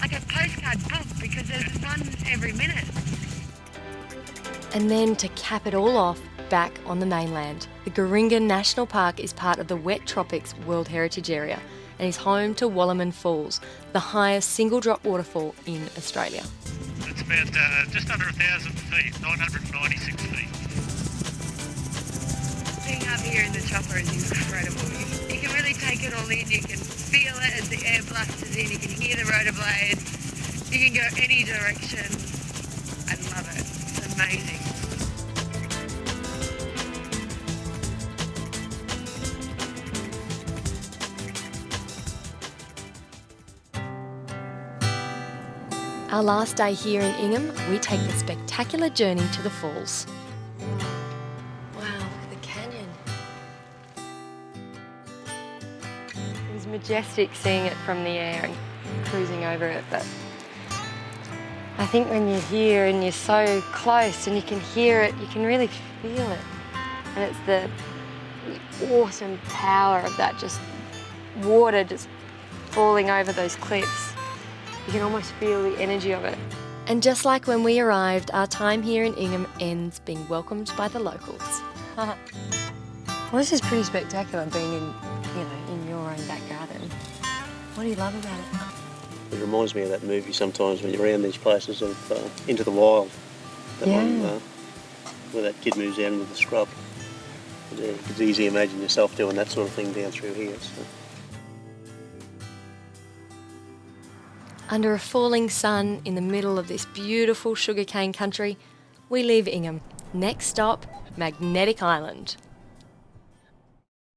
like a postcard book because there's one every minute. And then to cap it all off, back on the mainland, the Goringa National Park is part of the Wet Tropics World Heritage Area and is home to Walaamin Falls, the highest single drop waterfall in Australia. It's about just under 1,000 feet, 996 feet. Being up here in the chopper is incredible. You can really take it all in. You can feel it as the air blasters in. You can hear the rotor blades. You can go any direction. I love it. It's amazing. Our last day here in Ingham, we take the spectacular journey to the falls. Wow, look at the canyon. It was majestic seeing it from the air and cruising over it, but I think when you're here and you're so close and you can hear it, you can really feel it. And it's the awesome power of that just water just falling over those cliffs. You can almost feel the energy of it. And just like when we arrived, our time here in Ingham ends being welcomed by the locals. Well, this is pretty spectacular being in your own back garden. What do you love about it? It reminds me of that movie sometimes when you're around these places of Into the Wild. That one where that kid moves out into the scrub. Yeah, it's easy to imagine yourself doing that sort of thing down through here. So. Under a falling sun in the middle of this beautiful sugarcane country, we leave Ingham. Next stop, Magnetic Island.